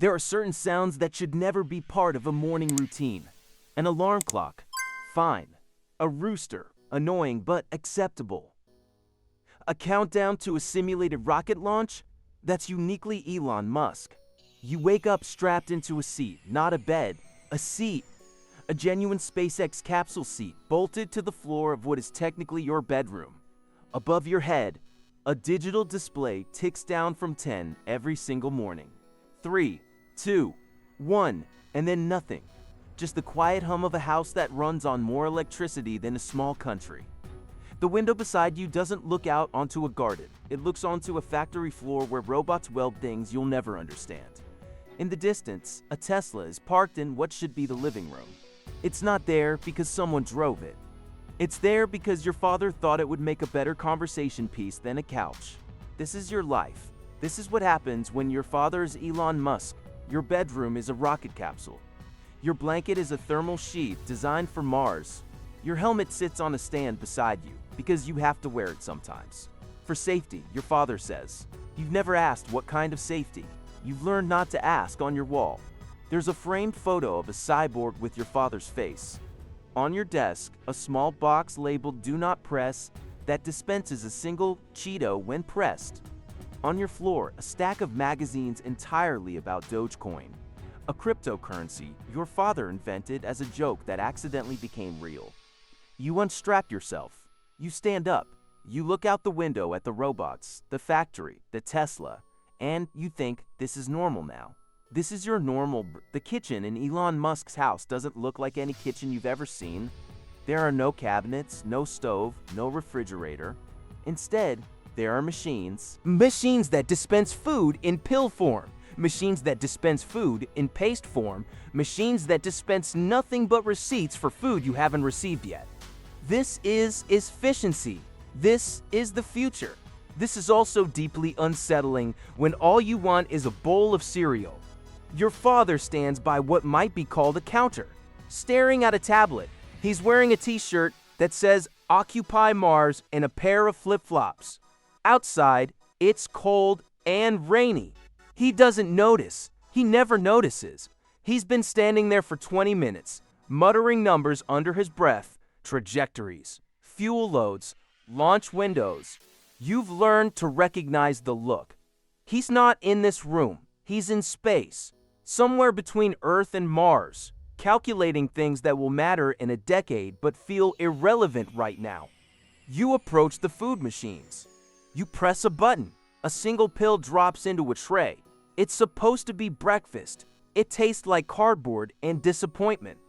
There are certain sounds that should never be part of a morning routine. An alarm clock, fine. A rooster, annoying but acceptable. A countdown to a simulated rocket launch, that's uniquely Elon Musk. You wake up strapped into a seat, not a bed, a seat. A genuine SpaceX capsule seat bolted to the floor of what is technically your bedroom. Above your head, a digital display ticks down from 10 every single morning. 3, 2, 1, and then nothing. Just the quiet hum of a house that runs on more electricity than a small country. The window beside you doesn't look out onto a garden. It looks onto a factory floor where robots weld things you'll never understand. In the distance, a Tesla is parked in what should be the living room. It's not there because someone drove it. It's there because your father thought it would make a better conversation piece than a couch. This is your life. This is what happens when your father is Elon Musk. Your bedroom is a rocket capsule. Your blanket is a thermal sheath designed for Mars. Your helmet sits on a stand beside you because you have to wear it sometimes. For safety, your father says. You've never asked what kind of safety. You've learned not to ask on your wall. There's a framed photo of a cyborg with your father's face. On your desk, a small box labeled "Do Not Press" that dispenses a single Cheeto when pressed. On your floor, a stack of magazines entirely about Dogecoin, a cryptocurrency your father invented as a joke that accidentally became real. You unstrap yourself. You stand up. You look out the window at the robots, the factory, the Tesla, and you think this is normal now. This is your normal. The kitchen in Elon Musk's house doesn't look like any kitchen you've ever seen. There are no cabinets, no stove, no refrigerator. Instead, there are machines. Machines that dispense food in pill form. Machines that dispense food in paste form. Machines that dispense nothing but receipts for food you haven't received yet. This is efficiency. This is the future. This is also deeply unsettling when all you want is a bowl of cereal. Your father stands by what might be called a counter, staring at a tablet. He's wearing a t-shirt that says "Occupy Mars" and a pair of flip-flops. Outside, it's cold and rainy. He doesn't notice. He never notices. He's been standing there for 20 minutes, muttering numbers under his breath, trajectories, fuel loads, launch windows. You've learned to recognize the look. He's not in this room. He's in space, somewhere between Earth and Mars, calculating things that will matter in a decade but feel irrelevant right now. You approach the food machines. You press a button. A single pill drops into a tray. It's supposed to be breakfast. It tastes like cardboard and disappointment.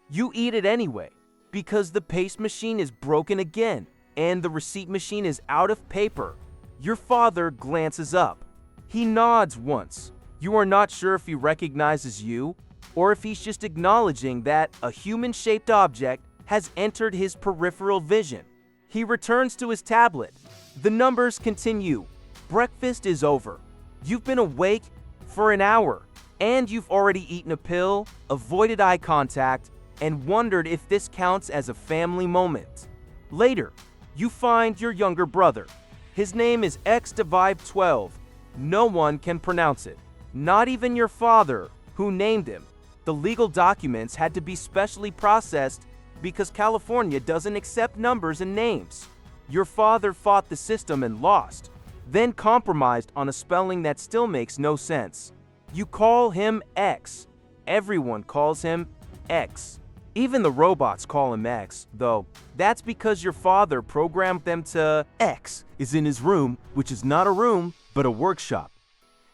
You eat it anyway, because the paste machine is broken again, and the receipt machine is out of paper. Your father glances up. He nods once. You are not sure if he recognizes you, or if he's just acknowledging that a human-shaped object has entered his peripheral vision. He returns to his tablet. The numbers continue. Breakfast is over. You've been awake for an hour, and you've already eaten a pill, avoided eye contact, and wondered if this counts as a family moment. Later, you find your younger brother. His name is X-12. No one can pronounce it. Not even your father, who named him. The legal documents had to be specially processed because California doesn't accept numbers and names. Your father fought the system and lost, then compromised on a spelling that still makes no sense. You call him X. Everyone calls him X. Even the robots call him X, though. That's because your father programmed them to. X is in his room, which is not a room, but a workshop.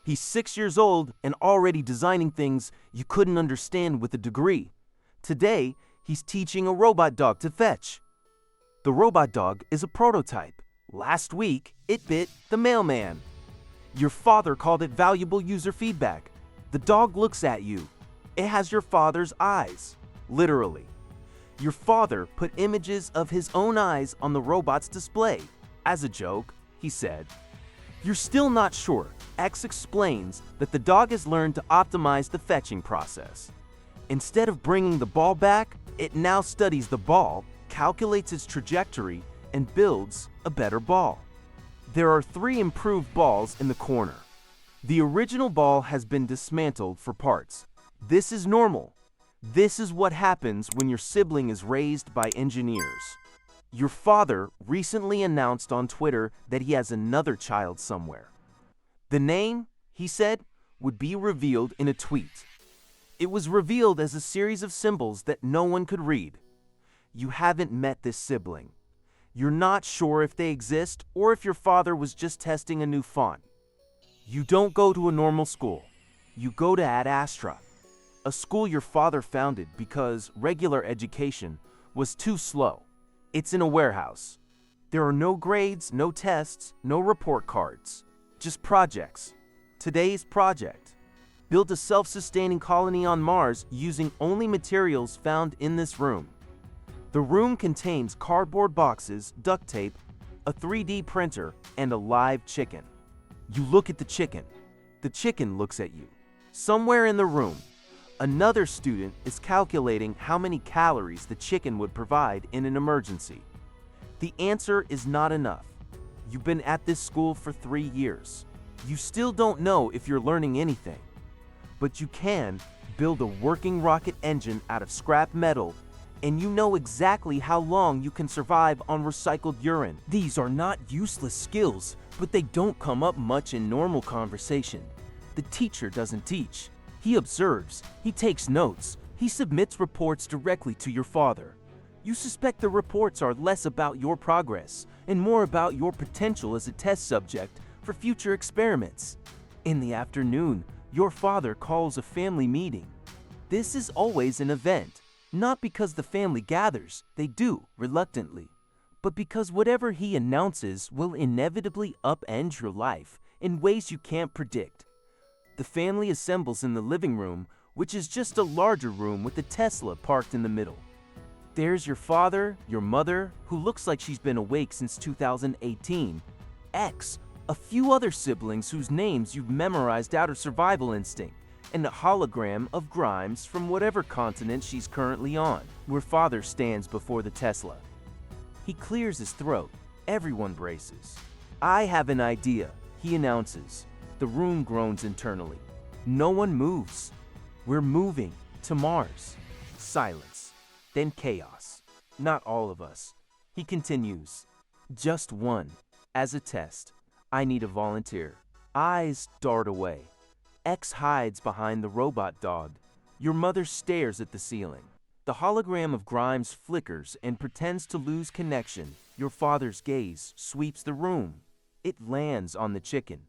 He's 6 years old and already designing things you couldn't understand with a degree. Today, he's teaching a robot dog to fetch. The robot dog is a prototype. Last week, it bit the mailman. Your father called it valuable user feedback. The dog looks at you. It has your father's eyes. Literally. Your father put images of his own eyes on the robot's display. As a joke, he said. You're still not sure. X explains that the dog has learned to optimize the fetching process. Instead of bringing the ball back, it now studies the ball, calculates its trajectory, and builds a better ball. There are 3 improved balls in the corner. The original ball has been dismantled for parts. This is normal. This is what happens when your sibling is raised by engineers. Your father recently announced on Twitter that he has another child somewhere. The name, he said, would be revealed in a tweet. It was revealed as a series of symbols that no one could read. You haven't met this sibling. You're not sure if they exist or if your father was just testing a new font. You don't go to a normal school. You go to Ad Astra, a school your father founded because regular education was too slow. It's in a warehouse. There are no grades, no tests, no report cards. Just projects. Today's project. Build a self-sustaining colony on Mars using only materials found in this room. The room contains cardboard boxes, duct tape, a 3D printer, and a live chicken. You look at the chicken. The chicken looks at you. Somewhere in the room, another student is calculating how many calories the chicken would provide in an emergency. The answer is not enough. You've been at this school for 3 years. You still don't know if you're learning anything. But you can build a working rocket engine out of scrap metal, and you know exactly how long you can survive on recycled urine. These are not useless skills, but they don't come up much in normal conversation. The teacher doesn't teach. He observes, he takes notes, he submits reports directly to your father. You suspect the reports are less about your progress and more about your potential as a test subject for future experiments. In the afternoon, your father calls a family meeting. This is always an event, not because the family gathers, they do, reluctantly, but because whatever he announces will inevitably upend your life in ways you can't predict. The family assembles in the living room, which is just a larger room with a Tesla parked in the middle. There's your father, your mother, who looks like she's been awake since 2018, X, a few other siblings whose names you've memorized out of survival instinct, and a hologram of Grimes from whatever continent she's currently on, where father stands before the Tesla. He clears his throat. Everyone braces. I have an idea, he announces. The room groans internally. No one moves. We're moving to Mars. Silence. Then chaos. Not all of us. He continues. Just one. As a test. I need a volunteer. Eyes dart away. X hides behind the robot dog. Your mother stares at the ceiling. The hologram of Grimes flickers and pretends to lose connection. Your father's gaze sweeps the room. It lands on the chicken.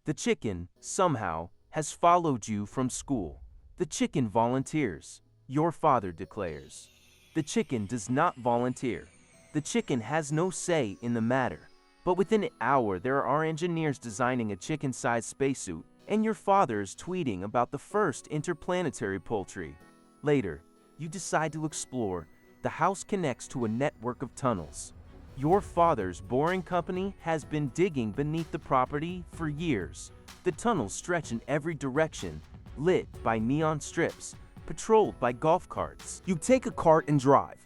The chicken, somehow, has followed you from school. The chicken volunteers. Your father declares. The chicken does not volunteer. The chicken has no say in the matter. But within an hour, there are engineers designing a chicken-sized spacesuit, and your father is tweeting about the first interplanetary poultry. Later, you decide to explore. The house connects to a network of tunnels. Your father's boring company has been digging beneath the property for years. The tunnels stretch in every direction, lit by neon strips, patrolled by golf carts. You take a cart and drive.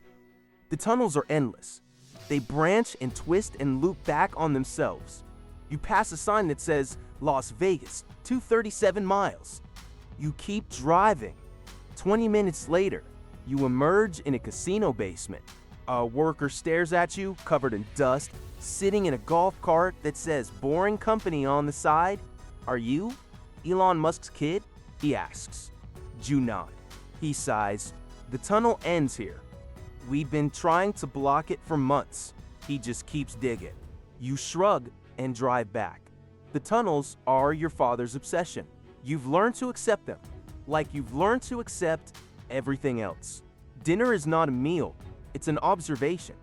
The tunnels are endless. They branch and twist and loop back on themselves. You pass a sign that says, Las Vegas, 237 miles. You keep driving. 20 minutes later, you emerge in a casino basement. A worker stares at you, covered in dust, sitting in a golf cart that says boring company on the side. Are you Elon Musk's kid? He asks. You nod. He sighs. The tunnel ends here. We've been trying to block it for months. He just keeps digging. You shrug and drive back. The tunnels are your father's obsession. You've learned to accept them, like you've learned to accept everything else. Dinner is not a meal, it's an observation.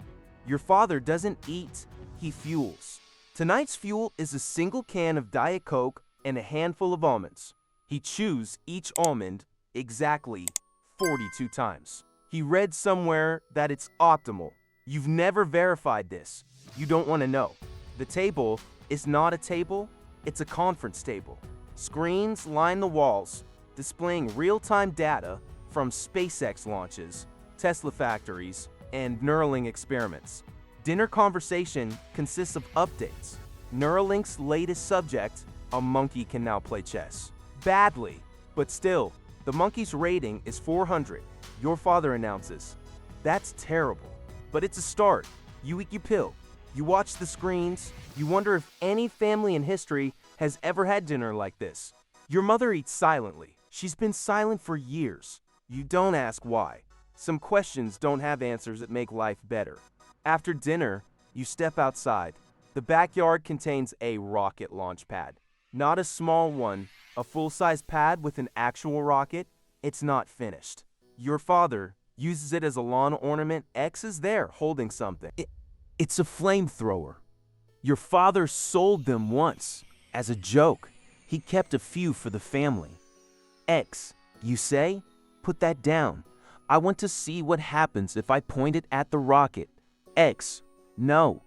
Your father doesn't eat, he fuels. Tonight's fuel is a single can of Diet Coke and a handful of almonds. He chews each almond exactly 42 times. He read somewhere that it's optimal. You've never verified this. You don't want to know. The table is not a table, it's a conference table. Screens line the walls, displaying real-time data from SpaceX launches, Tesla factories, and Neuralink experiments. Dinner conversation consists of updates. Neuralink's latest subject, A monkey can now play chess. Badly, but still, the monkey's rating is 400. Your father announces. That's terrible, but it's a start. You eat your pill. You watch the screens. You wonder if any family in history has ever had dinner like this. Your mother eats silently. She's been silent for years. You don't ask why. Some questions don't have answers that make life better. After dinner, you step outside. The backyard contains a rocket launch pad. Not a small one, a full-size pad with an actual rocket. It's not finished. Your father uses it as a lawn ornament. X is there holding something. It's a flamethrower. Your father sold them once. As a joke, he kept a few for the family. X, you say? Put that down. I want to see what happens if I point it at the rocket. X, no.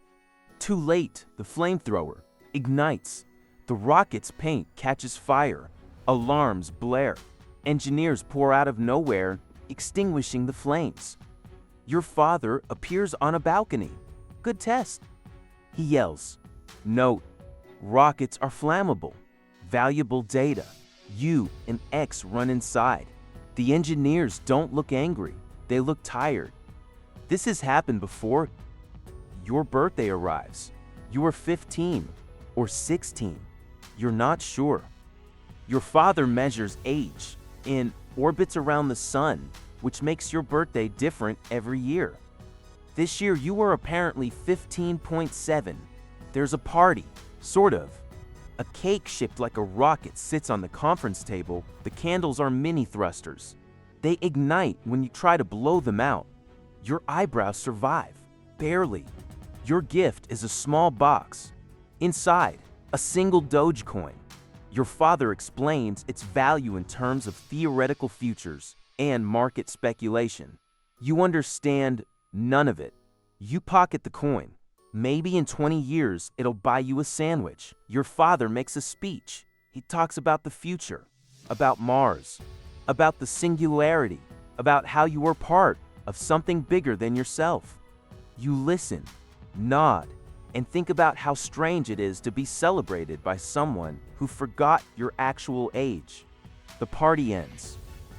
Too late, the flamethrower ignites. The rocket's paint catches fire. Alarms blare. Engineers pour out of nowhere, extinguishing the flames. Your father appears on a balcony. Good test. He yells, "Note, rockets are flammable. Valuable data." You and X run inside. The engineers don't look angry. They look tired. This has happened before. Your birthday arrives. You are 15 or 16. You're not sure. Your father measures age in orbits around the sun, which makes your birthday different every year. This year, you are apparently 15.7. There's a party, sort of. A cake shaped like a rocket sits on the conference table. The candles are mini thrusters. They ignite when you try to blow them out. Your eyebrows survive, barely. Your gift is a small box. Inside, a single Dogecoin. Your father explains its value in terms of theoretical futures and market speculation. You understand none of it. You pocket the coin. Maybe in 20 years, it'll buy you a sandwich. Your father makes a speech. He talks about the future, about Mars, about the singularity, about how you are part of something bigger than yourself. You listen, nod, and think about how strange it is to be celebrated by someone who forgot your actual age. The party ends.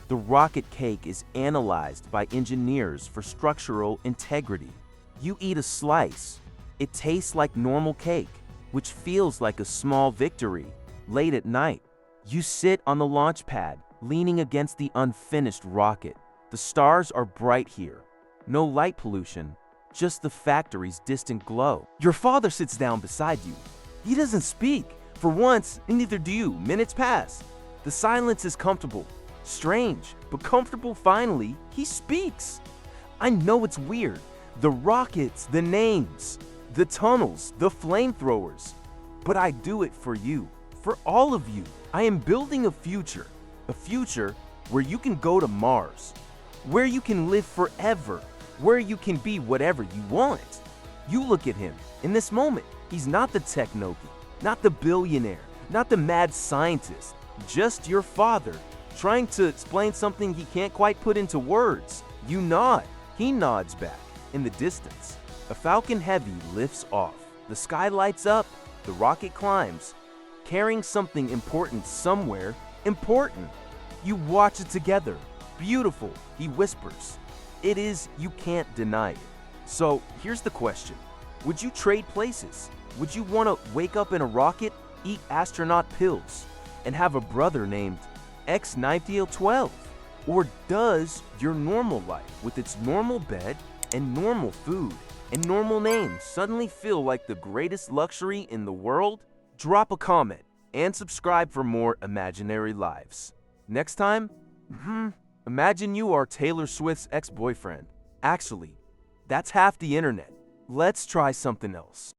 The rocket cake is analyzed by engineers for structural integrity. You eat a slice. It tastes like normal cake, which feels like a small victory. Late at night, you sit on the launch pad, leaning against the unfinished rocket. The stars are bright here. No light pollution, just the factory's distant glow. Your father sits down beside you. He doesn't speak. For once, and neither do you. Minutes pass. The silence is comfortable. Strange, but comfortable. Finally, he speaks. I know it's weird. The rockets, the names, the tunnels, the flamethrowers. But I do it for you, for all of you. I am building a future where you can go to Mars, where you can live forever, where you can be whatever you want. You look at him. In this moment, he's not the technoki, not the billionaire, not the mad scientist, just your father, trying to explain something he can't quite put into words. You nod. He nods back. In the distance, a Falcon Heavy lifts off. The sky lights up. The rocket climbs, carrying something important somewhere. Important. You watch it together. Beautiful, he whispers. It is, you can't deny it. So here's the question. Would you trade places? Would you want to wake up in a rocket, eat astronaut pills, and have a brother named X-12? Or does your normal life, with its normal bed and normal food and normal names, suddenly feel like the greatest luxury in the world? Drop a comment and subscribe for more imaginary lives. Next time, imagine you are Taylor Swift's ex-boyfriend. Actually, that's half the internet. Let's try something else.